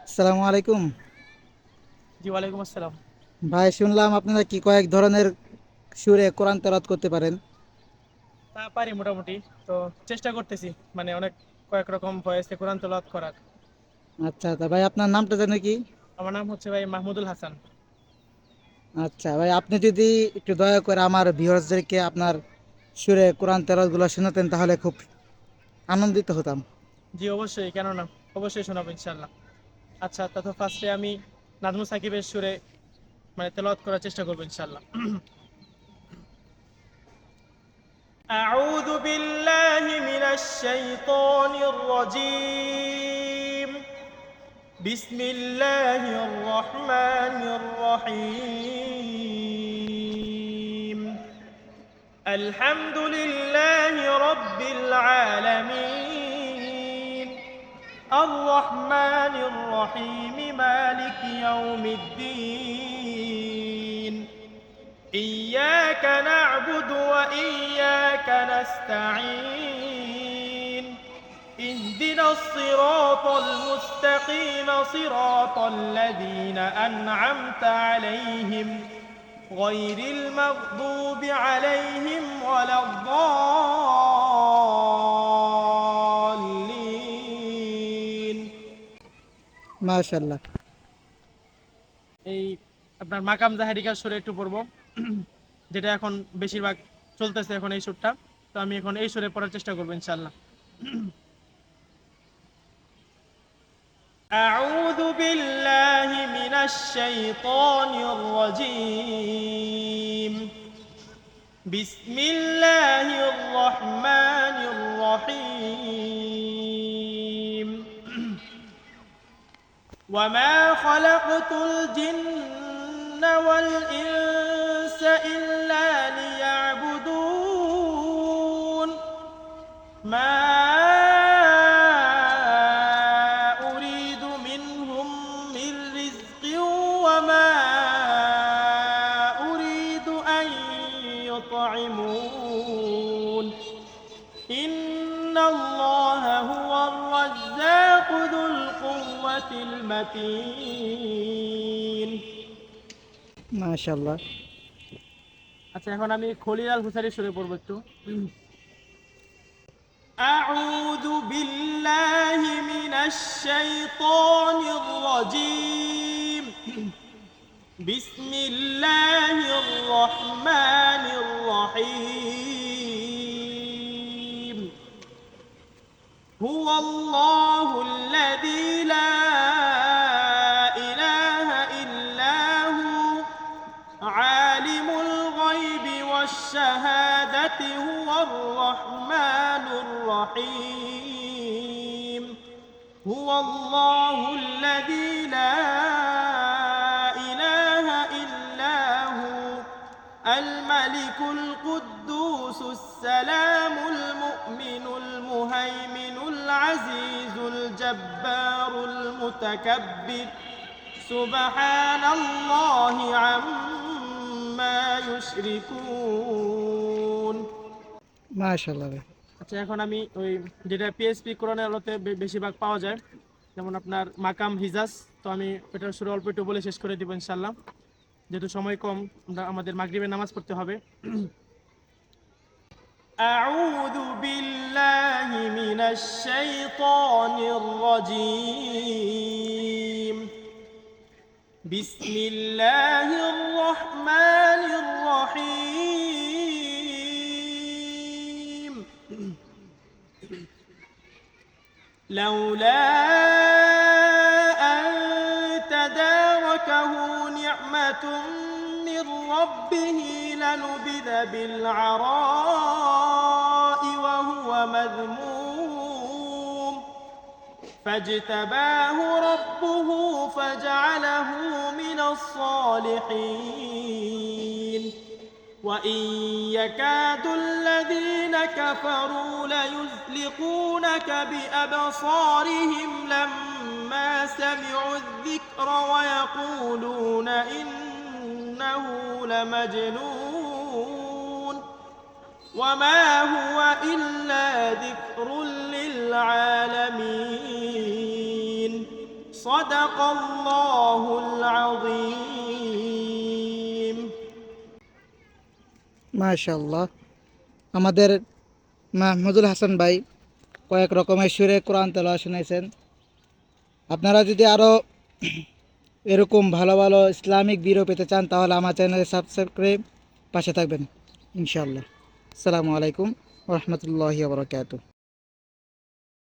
আসসালামু আলাইকুম। জি, ওয়ালাইকুম আসসালাম। ভাই, শুনলাম আপনারা কি কয়েক ধরনের সুরে কোরআন তেলাওয়াত করতে পারেন? তা পারি মোটামুটি। তো চেষ্টা করতেছি, মানে অনেক কয়েক রকম ভয়েসে কোরআন তেলাওয়াত করার। আচ্ছা, তা ভাই আপনার নামটা জানেন কি? আমার নাম হচ্ছে ভাই মাহমুদুল হাসান। আচ্ছা ভাই, আপনি যদি একটু দয়া করে আমার ভিউয়ার্সদেরকে আপনার সুরে কোরআন তেলাওয়াত গুলো শোনাতেন তাহলে খুব আনন্দিত হতাম। জি অবশ্যই, কেন না, অবশ্যই শোনাবো ইনশাল্লাহ। আচ্ছা, তা তো ফার্স্টে আমি নাজমুল সাকিবের সুরে মানে তেলাওয়াত করার চেষ্টা করবো ইনশাল্লাহ। أعوذ بالله من الشيطان الرجيم. بسم الله الرحمن الرحيم. الحمد لله رب العالمين. الرحمن الرحيم مالك يوم الدين. إياك نعبد وإياك نستعين. اهدنا الصراط المستقيم صراط الذين أنعمت عليهم غير المغضوب عليهم ولا الضالين. মাশাআল্লাহ। এই আপনার মাকাম জাহেরিকার সুরে একটু পড়বো, যেটা এখন বেশিরভাগ চলতেছে এখন এই সুরটা। তো আমি এখন এই সুরে পড়ার চেষ্টা করবো ইনশাল্লাহ। أعوذ بالله من الشيطان الرجيم. بسم الله الرحمن الرحيم. وما خلقت الجن والإنس إلا ليعبدون. ما أريد منهم من رزق وما أريد أن يطعمون. إن الله هو الرزاق ذو القوة المتين. মাশাআল্লাহ। আচ্ছা, এখন আমি খলিল আল হুসারি সুরে পড়বো একটু। أعوذ بالله من الشيطان الرجيم. بسم الله الرحمن الرحيم. هو الله الذي لا إله إلا هو عالم الغيب والشهادة هو الرحمن الرحيم. هو الله الذي لا إله إلا هو الملك القدوس السلام المؤمن المهيمن العزيز الجبار المتكبر. سبحان الله عما يشركون. মাশাআল্লাহ ভাই। আচ্ছা, এখন আমি ওই যেটা পিএসপি কোরআনের আলোতে বেশিরভাগ পাওয়া যায়, যেমন আপনার মাকাম হিজাজ, তো আমি ওটার শুরু অল্প একটু বলে শেষ করে দিব ইনশাল্লাহ, যেহেতু সময় কম, আমাদের মাগরিবের নামাজ পড়তে হবে। أعوذ بالله من الشيطان الرجيم. بسم الله الرحمن الرحيم. لولا أن تداركه نعمة من ربه لنبذ بالعراء وهو مذموم. فاجتباه ربه فجعله من الصالحين. وإن يكاد الذين كفروا ليزلقونك بأبصارهم لما سمعوا الذكر ويقولون إنه لمجنون وما هو إلا ذكر للعالمين. صدق الله العظيم. মাশাআল্লাহ। আমাদের মাহমুদুল হাসান ভাই কয়েক রকমের সুরে কোরআন তেলাওয়াত শুনাইছেন। আপনারা যদি আরও এরকম ভালো ভালো ইসলামিক ভিডিও পেতে চান তাহলে আমার চ্যানেলে সাবস্ক্রাইব করে পাশে থাকবেন ইনশাআল্লাহ। আসসালামু আলাইকুম ওয়া রাহমাতুল্লাহি ওয়া বারাকাতুহু।